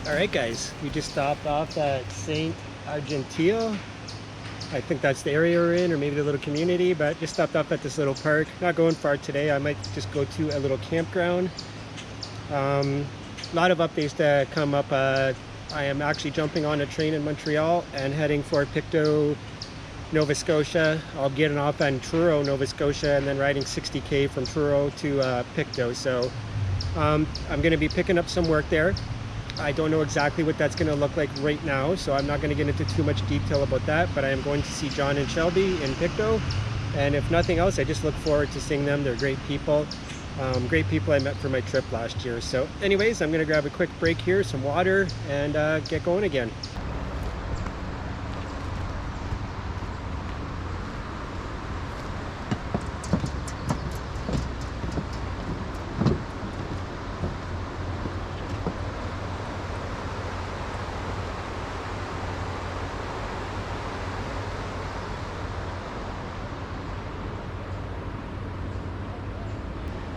Alright guys, we just stopped off at St. Argentil. I think that's the area we're in, or maybe the little community, but just stopped off at this little park. Not going far today. I might just go to a little campground. A lot of updates that come up. I am actually jumping on a train in Montreal and heading for Pictou, Nova Scotia. I'll get off on Truro, Nova Scotia, and then riding 60k from Truro to Pictou. So I'm going to be picking up some work there. I don't know exactly what that's going to look like right now, so I'm not going to get into too much detail about that, but I am going to see John and Shelby in Pictou, and if nothing else, I just look forward to seeing them. They're great people. Great people I met for my trip last year. So anyways, I'm going to grab a quick break here, some water, and get going again.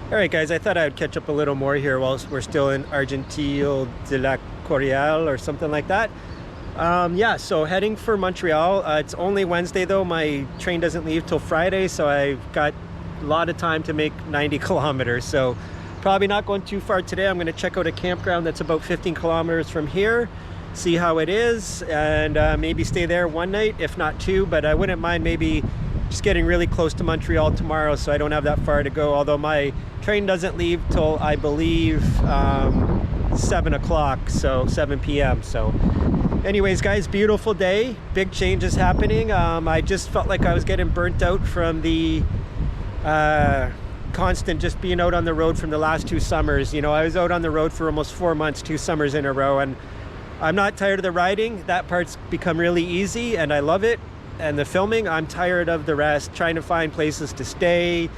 Alright guys, I thought I would catch up a little more here whilst we're still in Argentil de la Corrial or something like that. Yeah, so heading for Montreal. It's only Wednesday though. My train doesn't leave till Friday, so I've got a lot of time to make 90 kilometers. So probably not going too far today. I'm going to check out a campground that's about 15 kilometers from here, see how it is, and maybe stay there one night, if not two, but I wouldn't mind maybe just getting really close to Montreal tomorrow so I don't have that far to go, although my train doesn't leave till I believe 7 o'clock, so 7 p.m. So anyways guys, beautiful day, big changes happening. I just felt like I was getting burnt out from the constant just being out on the road from the last 2 summers. You know, I was out on the road for almost 4 months, 2 summers in a row, and I'm not tired of the riding. That part's become really easy and I love it. And the filming, I'm tired of the rest, trying to find places to stay,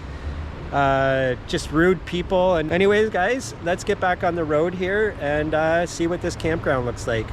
just rude people. And anyways guys, let's get back on the road here and see what this campground looks like.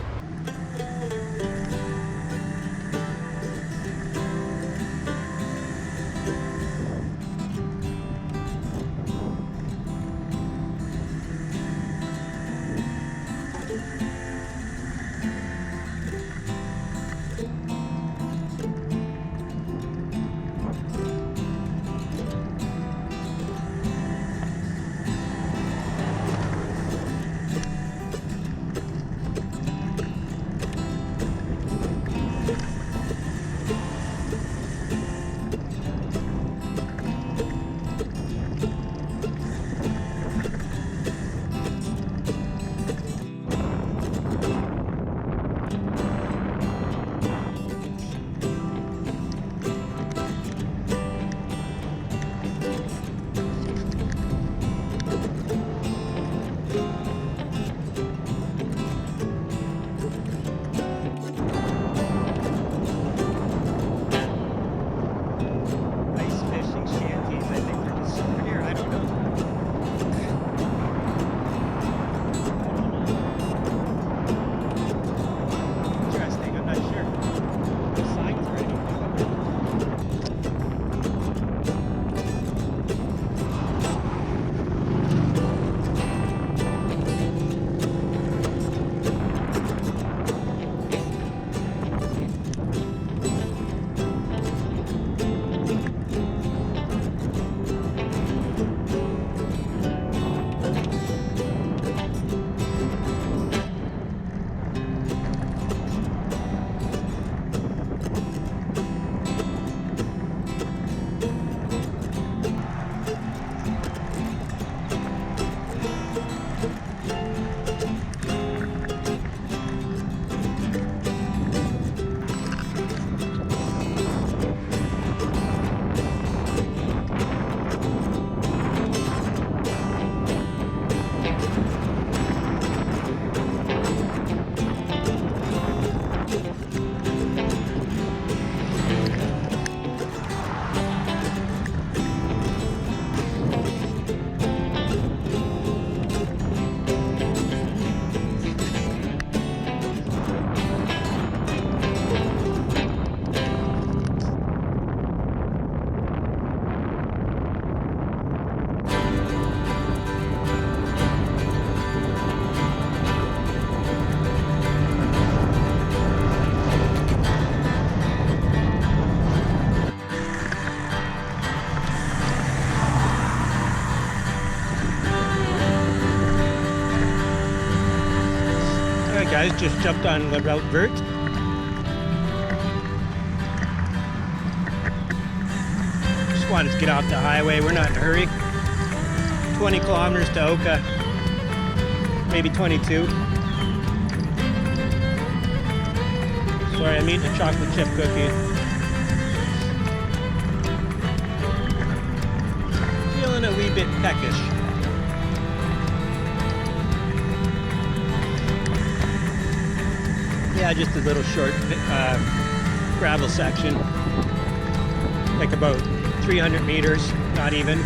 Alright guys, just jumped on the route vert. Just wanted to get off the highway, we're not in a hurry. 20 kilometers to Oka, maybe 22. Sorry, I'm eating a chocolate chip cookie. Feeling a wee bit peckish. Yeah, just a little short gravel section, like about 300 meters, not even.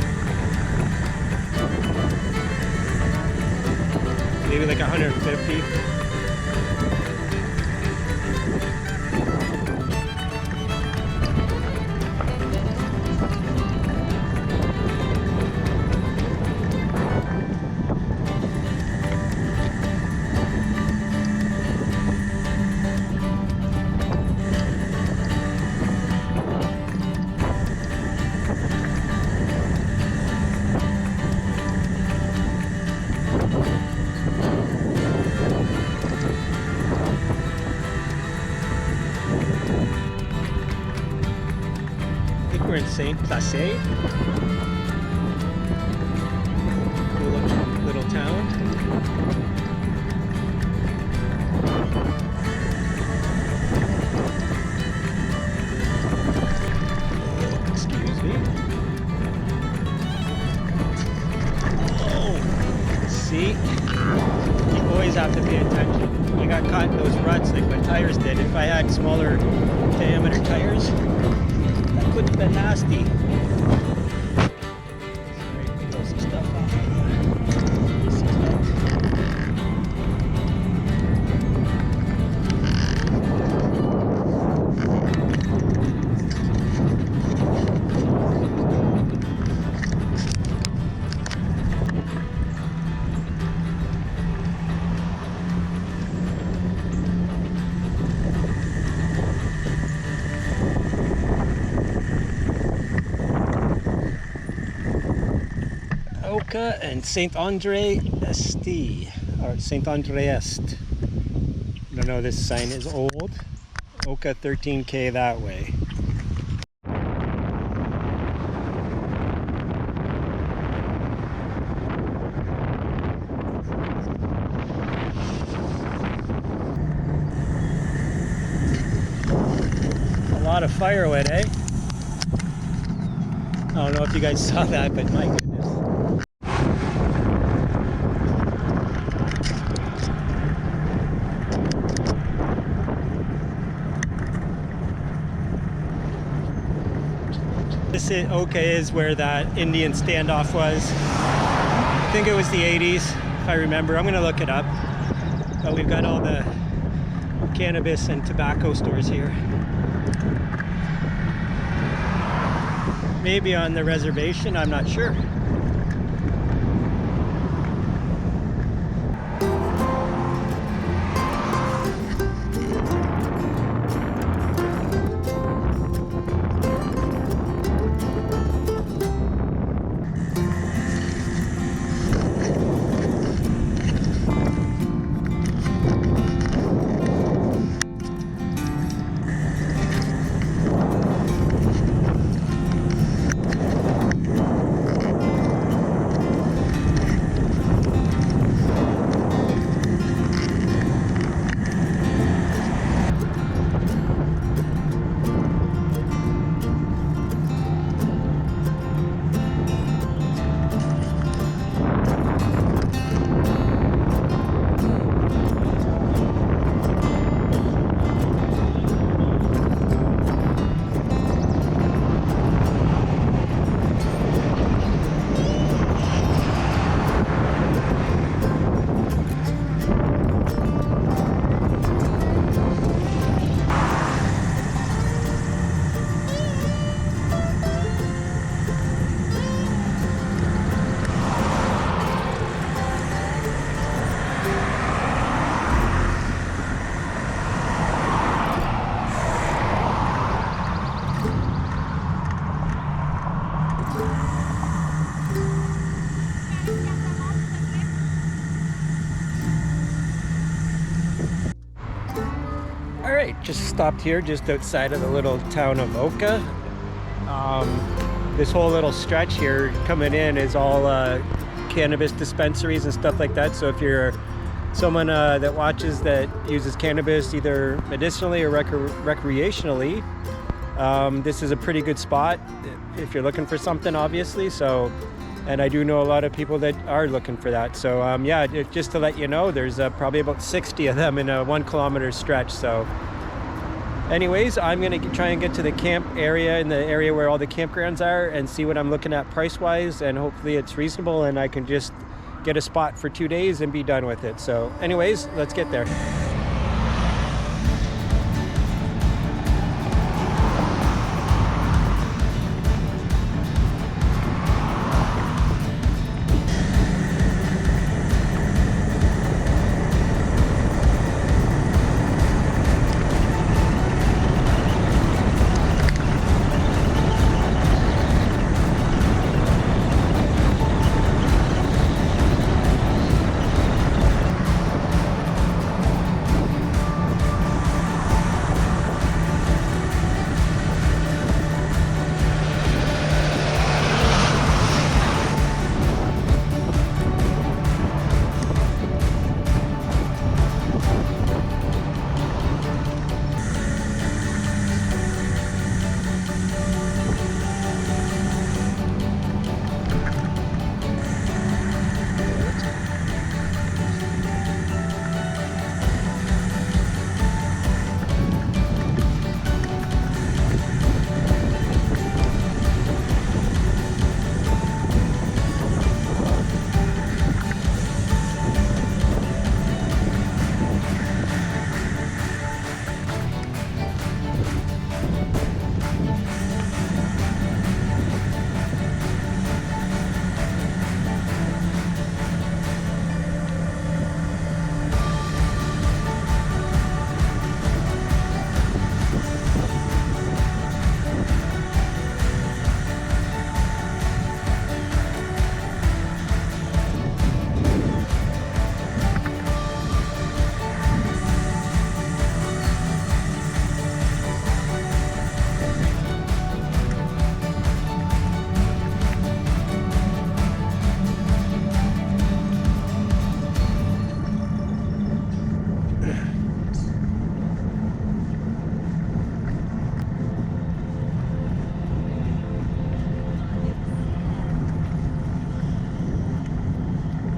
Maybe like 150. We're in Saint Placé, little town. Excuse me. Whoa! See, you always have to pay attention. I got caught in those ruts like my tires did. If I had smaller diameter tires, would have been nasty. Sorry, throw some stuff off Oka and Saint Andre Esti, or Saint Andre Est. I don't know, this sign is old. Oka 13K that way. A lot of firewood, eh? I don't know if you guys saw that, but my goodness. This Oka is where that Indian standoff was. I think it was the 80s, if I remember. I'm gonna look it up. But we've got all the cannabis and tobacco stores here. Maybe on the reservation, I'm not sure. Alright, just stopped here just outside of the little town of Oka. This whole little stretch here coming in is all cannabis dispensaries and stuff like that. So if you're someone that watches that uses cannabis either medicinally or recreationally, this is a pretty good spot if you're looking for something, obviously. So, and I do know a lot of people that are looking for that. So yeah, just to let you know, there's probably about 60 of them in a 1 kilometer stretch. So anyways, I'm gonna try and get to the camp area, in the area where all the campgrounds are, and see what I'm looking at price wise, and hopefully it's reasonable and I can just get a spot for 2 days and be done with it. So anyways, let's get there.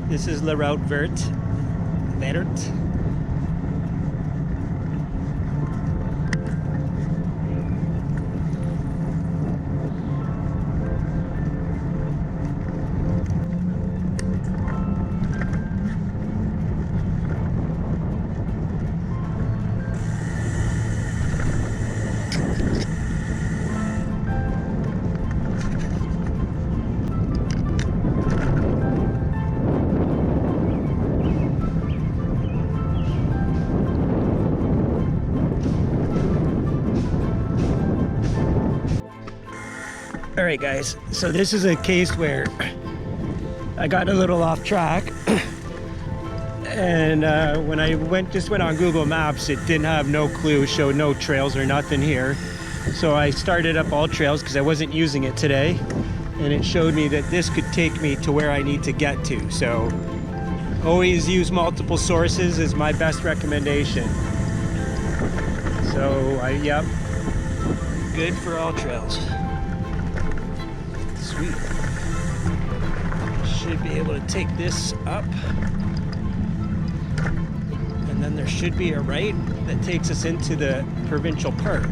This is Lachute Vert. All right, guys, so this is a case where I got a little off track, and when I just went on Google Maps, it didn't have no clue, showed no trails or nothing here. So I started up all trails because I wasn't using it today, and it showed me that this could take me to where I need to get to. So always use multiple sources is my best recommendation. So yep, good for all trails. Sweet. Should be able to take this up, and then there should be a right that takes us into the provincial park.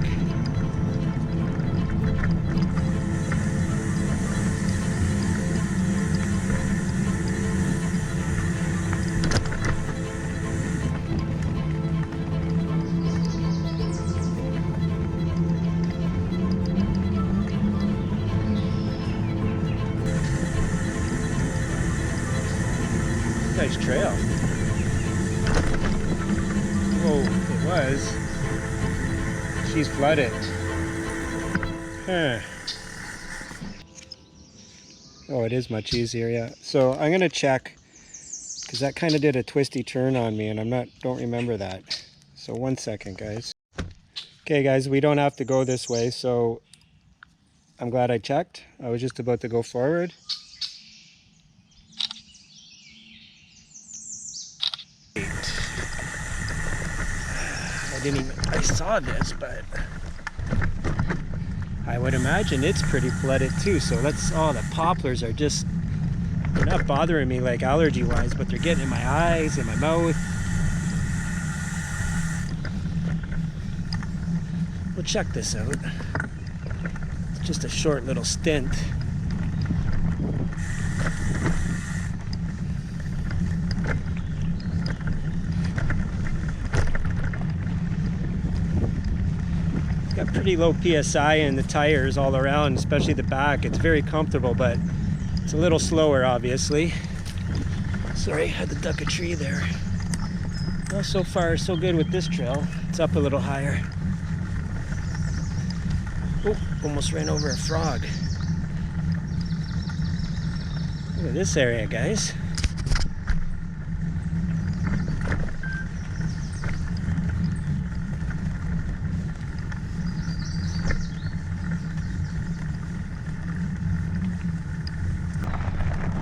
Nice trail. Whoa, it was. She's flooded. Huh. Oh, it is much easier, yeah. So I'm gonna check, because that kind of did a twisty turn on me, and don't remember that. So 1 second, guys. Okay guys, we don't have to go this way, so I'm glad I checked. I was just about to go forward. I saw this, but I would imagine it's pretty flooded too. So the poplars are just, they're not bothering me like allergy wise, but they're getting in my eyes, in my mouth. We'll check this out. It's just a short little stint. It's got pretty low PSI in the tires all around, especially the back. It's very comfortable, but it's a little slower, obviously. Sorry, I had to duck a tree there. Well, so far, so good with this trail. It's up a little higher. Oh, almost ran over a frog. Look at this area, guys.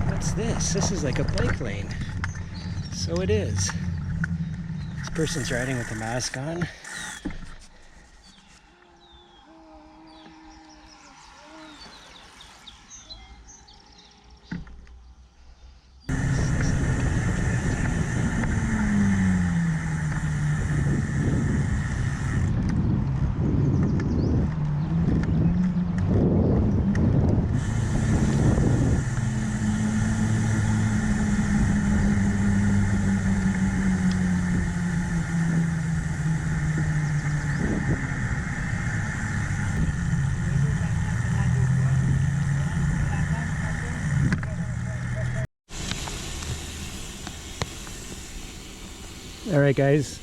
What's this? This is like a bike lane. So it is. This person's riding with a mask on. All right, guys.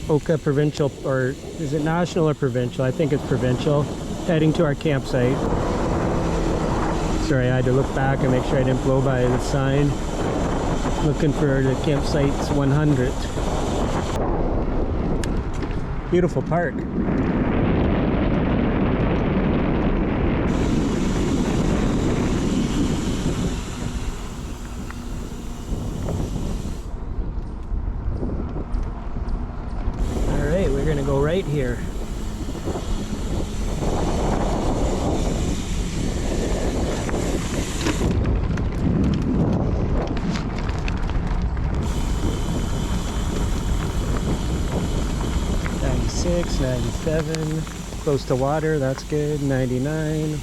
Oka Provincial, or is it national or provincial? I think it's provincial. Heading to our campsite. Sorry, I had to look back and make sure I didn't blow by the sign. Looking for the campsite's 100. Beautiful park. We're gonna go right here. '96, '97, close to water, that's good. '99.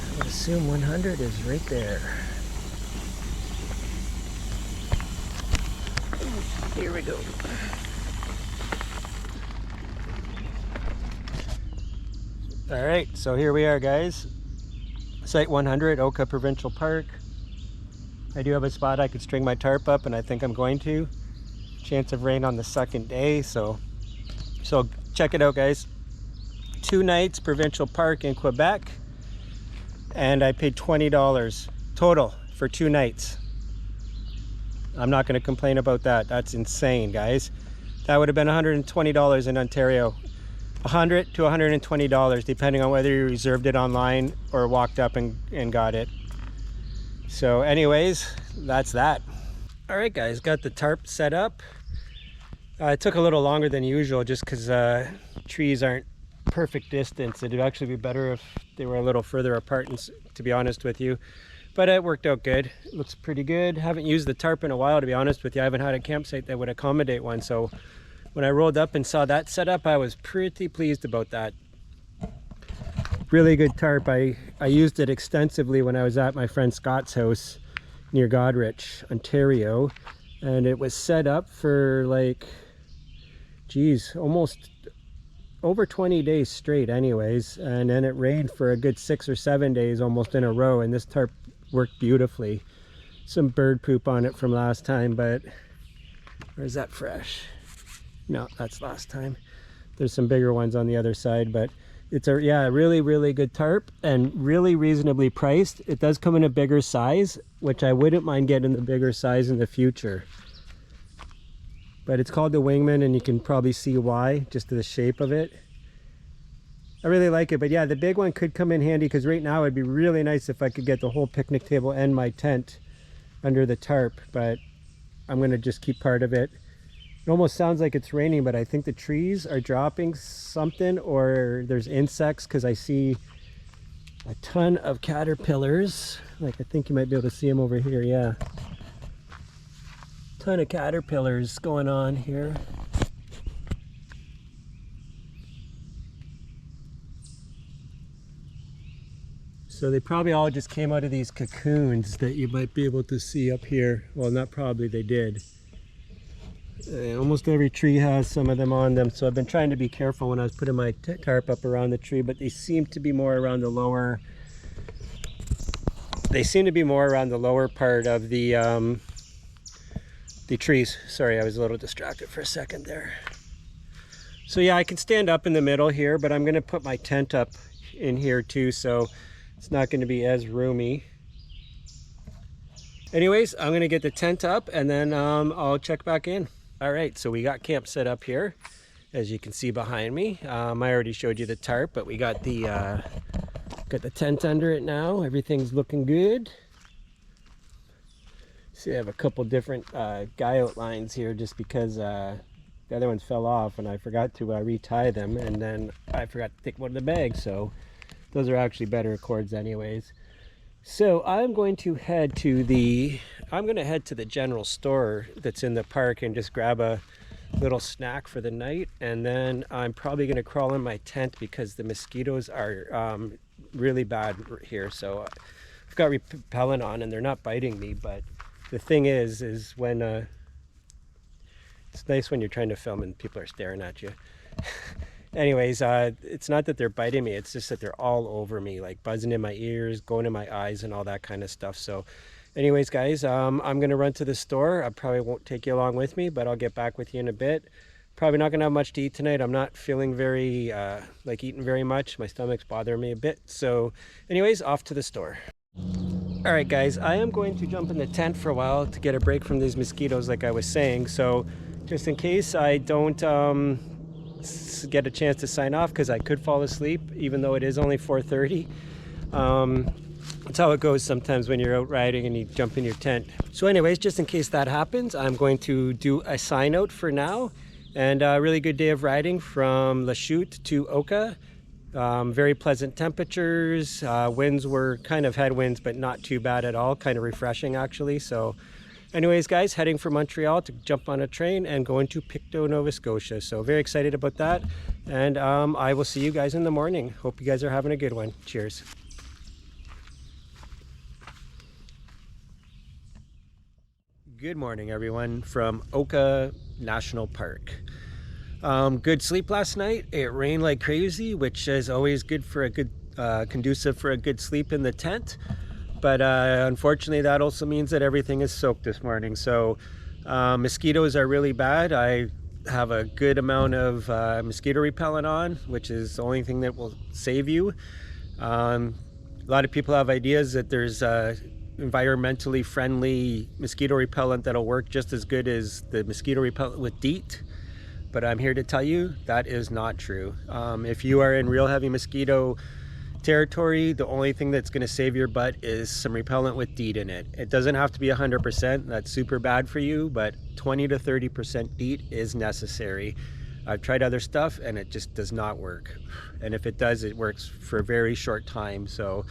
I would assume 100 is right there. Here we go. All right, so here we are, guys. Site 100, Oka Provincial Park. I do have a spot I could string my tarp up, and I think I'm going to. Chance of rain on the second day, so check it out, guys. 2 nights, Provincial Park in Quebec, and I paid $20 total for 2 nights. I'm not going to complain about that. That's insane, guys. That would have been $120 in Ontario. $100 to $120, depending on whether you reserved it online or walked up and got it. So anyways, that's that. All right, guys, got the tarp set up. It took a little longer than usual just because trees aren't perfect distance. It'd actually be better if they were a little further apart, to be honest with you. But it worked out good. It looks pretty good. Haven't used the tarp in a while, to be honest with you. I haven't had a campsite that would accommodate one. So when I rolled up and saw that setup, I was pretty pleased about that. Really good tarp. I used it extensively when I was at my friend Scott's house near Godrich, Ontario. And it was set up for like, geez, almost over 20 days straight anyways. And then it rained for a good 6 or 7 days almost in a row. And this tarp worked beautifully. Some bird poop on it from last time, but where's that fresh? No, that's last time. There's some bigger ones on the other side, but it's a really good tarp and really reasonably priced. It does come in a bigger size, which I wouldn't mind getting the bigger size in the future. but it's called the Wingman, and you can probably see why, just to the shape of it. I really like it, but yeah, the big one could come in handy, because right now it'd be really nice if I could get the whole picnic table and my tent under the tarp, but I'm gonna just keep part of it. It almost sounds like it's raining, but I think the trees are dropping something, or there's insects, because I see a ton of caterpillars. Like, I think you might be able to see them over here. Yeah, ton of caterpillars going on here. So they probably all just came out of these cocoons that you might be able to see up here. Well, not probably, they did. Almost every tree has some of them on them, so I've been trying to be careful when I was putting my tarp up around the tree, but they seem to be more around the lower, part of the trees. Sorry, I was a little distracted for a second there. So yeah, I can stand up in the middle here, but I'm gonna put my tent up in here too, so it's not going to be as roomy. Anyways, I'm going to get the tent up, and then I'll check back in. All right, so we got camp set up here, as you can see behind me. I already showed you the tarp, but we got the tent under it now. Everything's looking good. See, I have a couple different guy outlines here, just because the other ones fell off, and I forgot to retie them, and then I forgot to take one of the bags, so those are actually better cords anyways. So I'm going to head to the general store that's in the park and just grab a little snack for the night, and then I'm probably going to crawl in my tent because the mosquitoes are really bad here. So I've got repellent on and they're not biting me, but the thing is when it's nice when you're trying to film and people are staring at you. Anyways, it's not that they're biting me, it's just that they're all over me, like buzzing in my ears, going in my eyes, and all that kind of stuff. So anyways, guys, I'm gonna run to the store. I probably won't take you along with me, but I'll get back with you in a bit. Probably not gonna have much to eat tonight. I'm not feeling very like eating very much. My stomach's bothering me a bit. So anyways, off to the store. All right, guys, I am going to jump in the tent for a while to get a break from these mosquitoes, like I was saying. So just in case I don't get a chance to sign off, because I could fall asleep even though it is only 4:30. That's how it goes sometimes when you're out riding and you jump in your tent. So anyways, just in case that happens, I'm going to do a sign out for now. And a really good day of riding from Lachute to Oka. Very pleasant temperatures. Winds were kind of headwinds, but not too bad at all. Kind of refreshing actually. So anyways, guys, heading for Montreal to jump on a train and go into Pictou, Nova Scotia. So very excited about that. And I will see you guys in the morning. Hope you guys are having a good one. Cheers. Good morning, everyone, from Oka National Park. Good sleep last night. It rained like crazy, which is always good for a good, conducive for a good sleep in the tent. But unfortunately, that also means that everything is soaked this morning. So mosquitoes are really bad. I have a good amount of mosquito repellent on, which is the only thing that will save you. A lot of people have ideas that there's environmentally friendly mosquito repellent that'll work just as good as the mosquito repellent with DEET. But I'm here to tell you that is not true. If you are in real heavy mosquito territory, the only thing that's going to save your butt is some repellent with DEET in it. It doesn't have to be 100%, that's super bad for you, but 20 to 30% DEET is necessary. I've tried other stuff and it just does not work. And if it does, it works for a very short time. So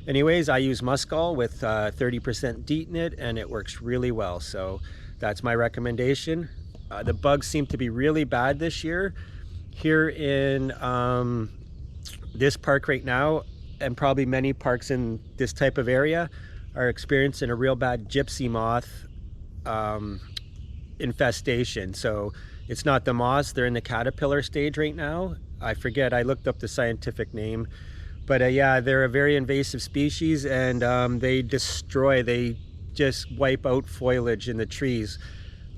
anyways, I use Muskol with 30% DEET in it, and it works really well. So that's my recommendation. The bugs seem to be really bad this year. Here in this park right now, and probably many parks in this type of area, are experiencing a real bad Gypsy Moth infestation. So it's not the moths, they're in the caterpillar stage right now. I forget, I looked up the scientific name. But yeah, they're a very invasive species, and they just wipe out foliage in the trees.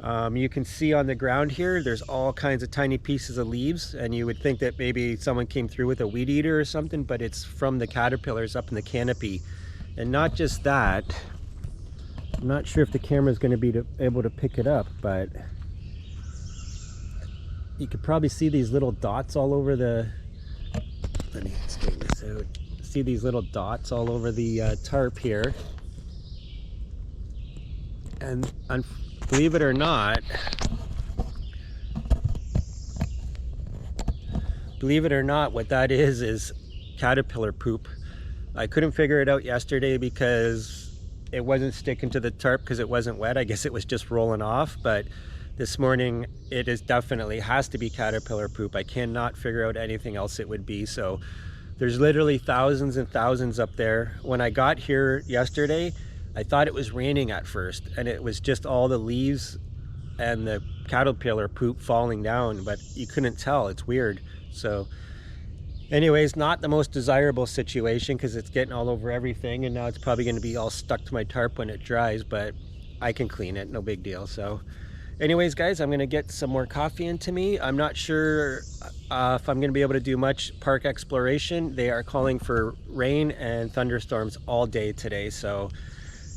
You can see on the ground here, there's all kinds of tiny pieces of leaves, and you would think that maybe someone came through with a weed eater or something, but it's from the caterpillars up in the canopy. And not just that, I'm not sure if the camera is going to be able to pick it up, but you could probably see these little dots all over the, let me straighten this out. See these little dots all over the tarp here. And believe it or not, what that is caterpillar poop. I couldn't figure it out yesterday because it wasn't sticking to the tarp because it wasn't wet. I guess it was just rolling off, but this morning it is definitely has to be caterpillar poop. I cannot figure out anything else it would be. So there's literally thousands and thousands up there. When I got here yesterday, I thought it was raining at first, and it was just all the leaves and the caterpillar poop falling down, but you couldn't tell. It's weird. So anyways, not the most desirable situation because it's getting all over everything, and now it's probably going to be all stuck to my tarp when it dries, but I can clean it, no big deal. So anyways, guys, I'm going to get some more coffee into me. I'm not sure if I'm going to be able to do much park exploration. They are calling for rain and thunderstorms all day today,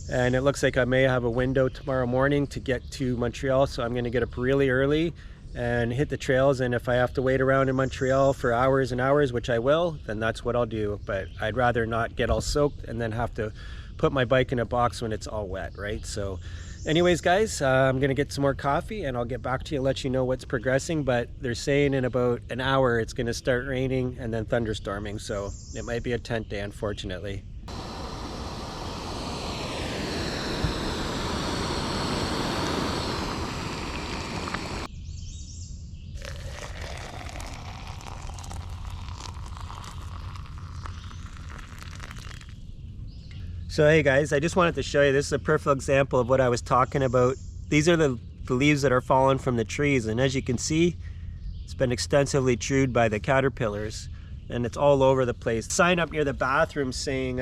and it looks like I may have a window tomorrow morning to get to Montreal, so I'm going to get up really early and hit the trails, and if I have to wait around in Montreal for hours and hours, which I will, then that's what I'll do. But I'd rather not get all soaked and then have to put my bike in a box when it's all wet, right? So anyways, guys, I'm gonna get some more coffee and I'll get back to you and let you know what's progressing. But they're saying in about an hour it's gonna start raining and then thunderstorming, so it might be a tent day, unfortunately. So hey guys, I just wanted to show you, this is a perfect example of what I was talking about. These are the leaves that are falling from the trees, and as you can see, it's been extensively chewed by the caterpillars, and it's all over the place. Sign up near the bathroom saying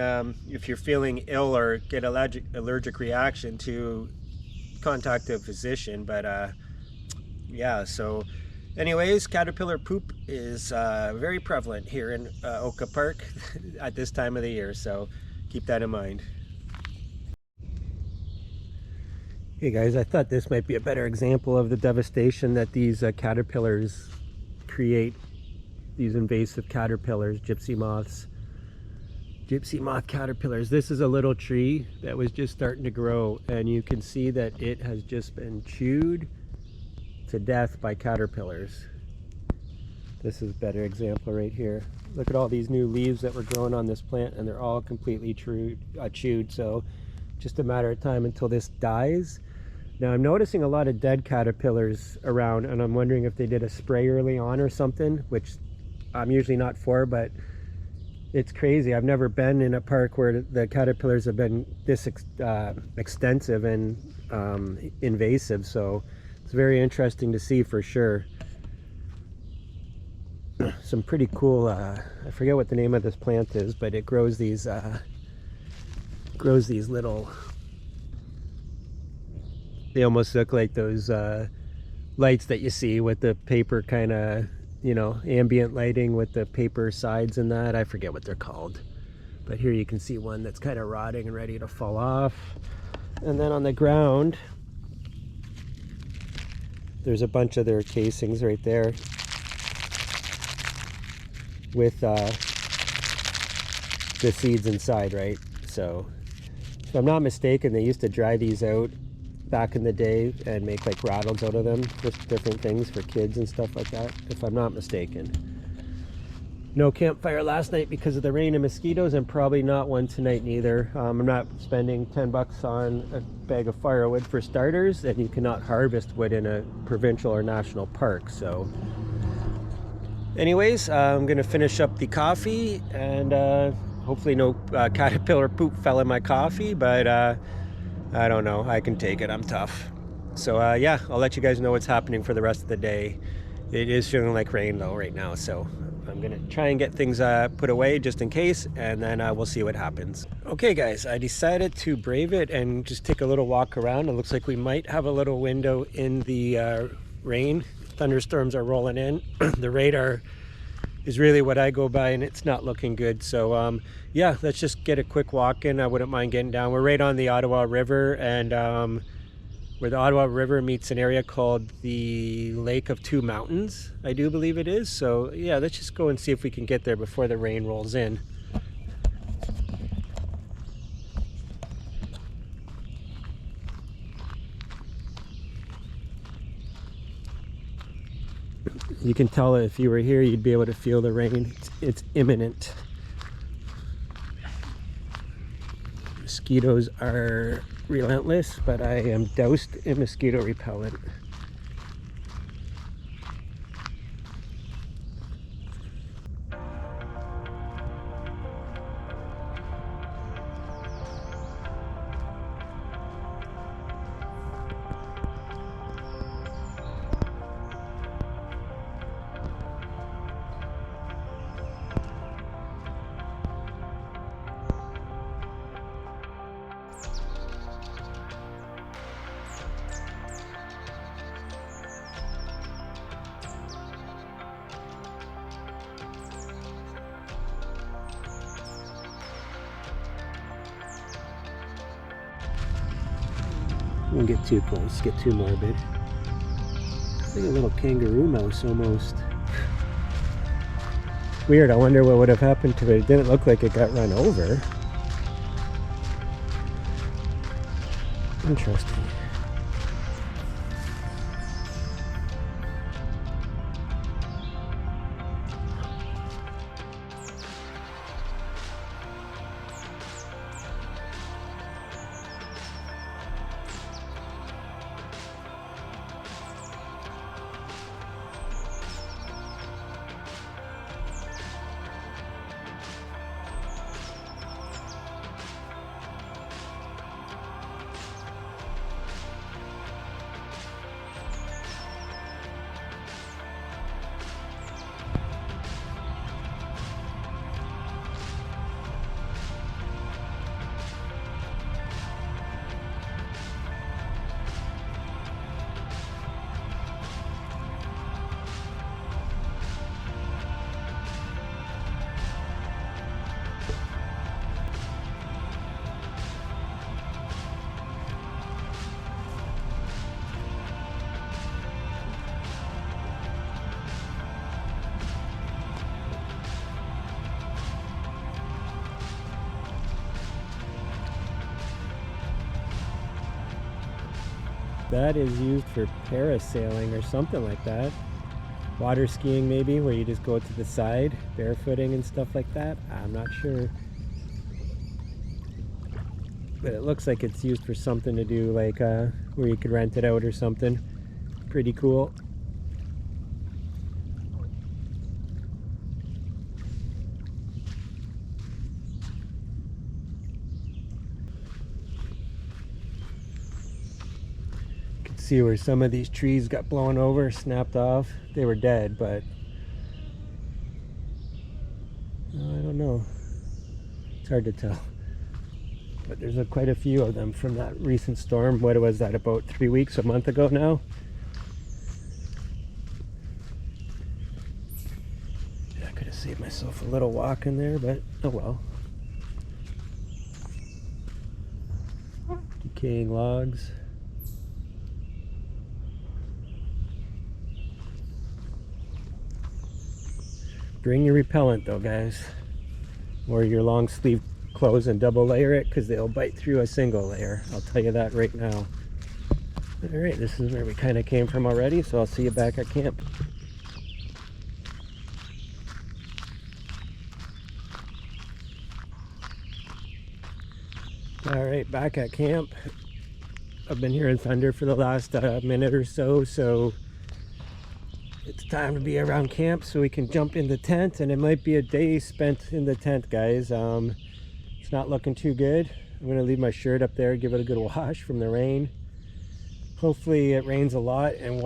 if you're feeling ill or get allergic reaction to contact a physician. But yeah, so anyways, caterpillar poop is very prevalent here in Oka Park at this time of the year, so keep that in mind. Hey guys, I thought this might be a better example of the devastation that these caterpillars create. These invasive caterpillars, gypsy moths, gypsy moth caterpillars. This is a little tree that was just starting to grow, and you can see that it has just been chewed to death by caterpillars. This is a better example right here. Look at all these new leaves that were growing on this plant, and they're all completely chewed. So just a matter of time until this dies. Now I'm noticing a lot of dead caterpillars around, and I'm wondering if they did a spray early on or something, which I'm usually not for, but it's crazy. I've never been in a park where the caterpillars have been this extensive and invasive, so it's very interesting to see for sure. Some pretty cool, I forget what the name of this plant is, but it grows these little, they almost look like those lights that you see with the paper kind of, you know, ambient lighting with the paper sides and that. I forget what they're called, but here you can see one that's kind of rotting and ready to fall off. And then on the ground there's a bunch of their casings right there with the seeds inside, right? So if I'm not mistaken, they used to dry these out back in the day and make like rattles out of them for different things for kids and stuff like that, if I'm not mistaken. No campfire last night because of the rain and mosquitoes, and probably not one tonight neither. I'm not spending 10 bucks on a bag of firewood for starters, and you cannot harvest wood in a provincial or national park. So anyways, I'm gonna finish up the coffee, and hopefully no caterpillar poop fell in my coffee, but I don't know, I can take it, I'm tough. So yeah, I'll let you guys know what's happening for the rest of the day. It is feeling like rain though right now, so I'm gonna try and get things put away just in case, and then we'll see what happens. Okay guys, I decided to brave it and just take a little walk around. It looks like we might have a little window in the rain. Thunderstorms are rolling in. The radar is really what I go by, and it's not looking good. So yeah, let's just get a quick walk in. I wouldn't mind getting down. We're right on the Ottawa River, and where the Ottawa River meets an area called the Lake of Two Mountains, I do believe it is. So yeah, let's just go and see if we can get there before the rain rolls in. You can tell if you were here, you'd be able to feel the rain. It's imminent. Mosquitoes are relentless, but I am doused in mosquito repellent. Don't get too close, get too morbid. It's like a little kangaroo mouse almost. Weird, I wonder what would have happened to it. It didn't look like it got run over. Interesting. That is used for parasailing or something like that. Water skiing maybe, where you just go to the side, barefooting and stuff like that. I'm not sure. But it looks like it's used for something to do like where you could rent it out or something. Pretty cool. See where some of these trees got blown over, snapped off. They were dead, but I don't know. It's hard to tell. But there's quite a few of them from that recent storm. What was that, about 3 weeks, a month ago now? I could have saved myself a little walk in there, but oh well. Decaying logs. Bring your repellent though, guys, or your long sleeve clothes, and double layer it because they'll bite through a single layer. I'll tell you that right now. All right, this is where we kind of came from already, so I'll see you back at camp. All right, back at camp. I've been hearing thunder for the last minute or so, so it's time to be around camp so we can jump in the tent, and it might be a day spent in the tent, guys. It's not looking too good. I'm gonna leave my shirt up there, give it a good wash from the rain. Hopefully it rains a lot and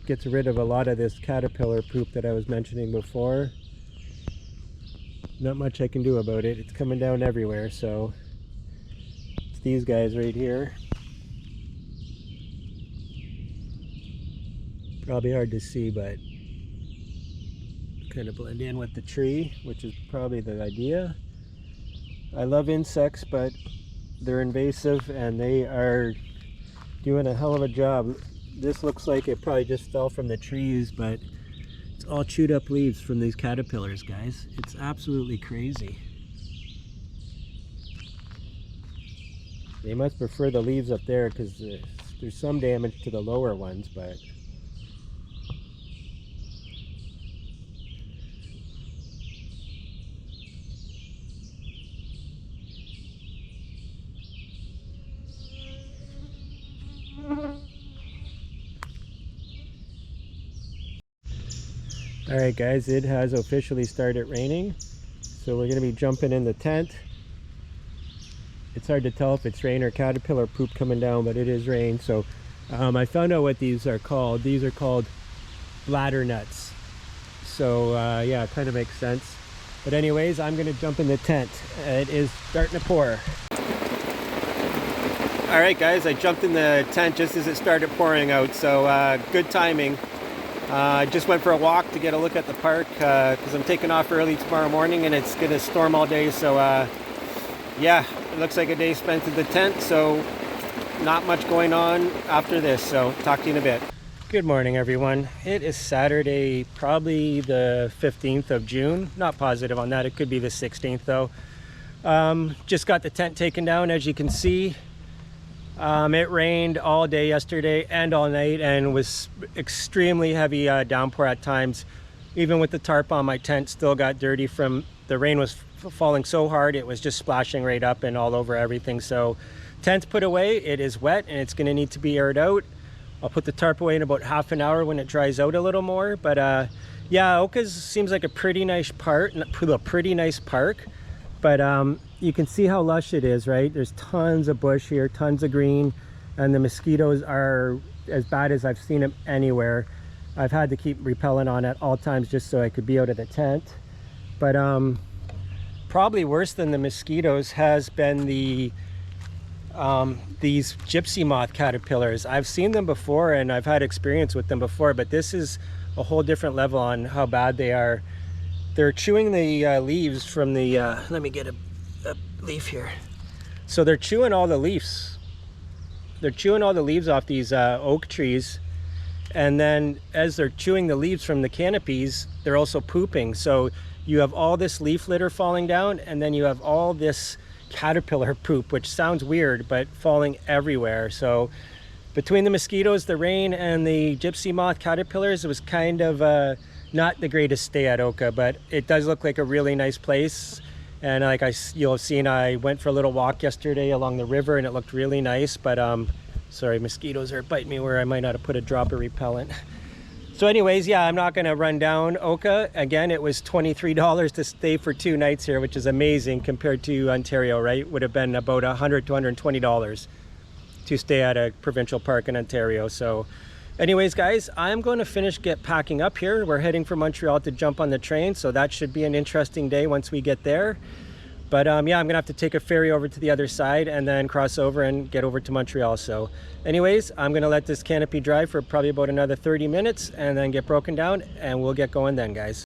gets rid of a lot of this caterpillar poop that I was mentioning before. Not much I can do about it. It's coming down everywhere, so it's these guys right here. Probably hard to see, but kind of blend in with the tree, which is probably the idea. I love insects, but they're invasive and they are doing a hell of a job. This looks like it probably just fell from the trees, but it's all chewed up leaves from these caterpillars, guys. It's absolutely crazy. They must prefer the leaves up there because there's some damage to the lower ones, but alright guys, it has officially started raining, so we're going to be jumping in the tent. It's hard to tell if it's rain or caterpillar poop coming down, but it is rain. So I found out what these are called. These are called bladder nuts. So yeah, it kind of makes sense. But anyways, I'm going to jump in the tent. It is starting to pour. Alright guys, I jumped in the tent just as it started pouring out, so good timing. I just went for a walk to get a look at the park because I'm taking off early tomorrow morning and it's going to storm all day. So yeah, it looks like a day spent in the tent, so not much going on after this. So talk to you in a bit. Good morning everyone. It is Saturday, probably the 15th of June. Not positive on that. It could be the 16th though. Just got the tent taken down, as you can see. It rained all day yesterday and all night and was extremely heavy downpour at times. Even with the tarp on, my tent still got dirty from the rain. Was falling so hard it was just splashing right up and all over everything. So tent's put away, it is wet and it's going to need to be aired out. I'll put the tarp away in about half an hour when it dries out a little more. But yeah, Oka seems like a pretty nice park, but you can see how lush it is, right? There's tons of bush here, tons of green, and the mosquitoes are as bad as I've seen them anywhere. I've had to keep repellent on at all times just so I could be out of the tent. But probably worse than the mosquitoes has been these Gypsy Moth caterpillars. I've seen them before and I've had experience with them before, but this is a whole different level on how bad they are. They're chewing the leaves from the, let me get a leaf here. So they're chewing all the leaves. They're chewing all the leaves off these oak trees. And then as they're chewing the leaves from the canopies, they're also pooping. So you have all this leaf litter falling down, and then you have all this caterpillar poop, which sounds weird, but falling everywhere. So between the mosquitoes, the rain, and the Gypsy Moth caterpillars, it was kind of not the greatest stay at Oka, but it does look like a really nice place. And like you'll have seen, I went for a little walk yesterday along the river and it looked really nice. But sorry, mosquitoes are biting me where I might not have put a drop of repellent. So anyways, yeah, I'm not going to run down Oka. Again, it was $23 to stay for 2 nights here, which is amazing compared to Ontario, right? Would have been about $100 to $120 to stay at a provincial park in Ontario. So anyways, guys, I'm going to packing up here. We're heading for Montreal to jump on the train, so that should be an interesting day once we get there. But yeah, I'm going to have to take a ferry over to the other side and then cross over and get over to Montreal. So anyways, I'm going to let this canopy dry for probably about another 30 minutes and then get broken down and we'll get going then, guys.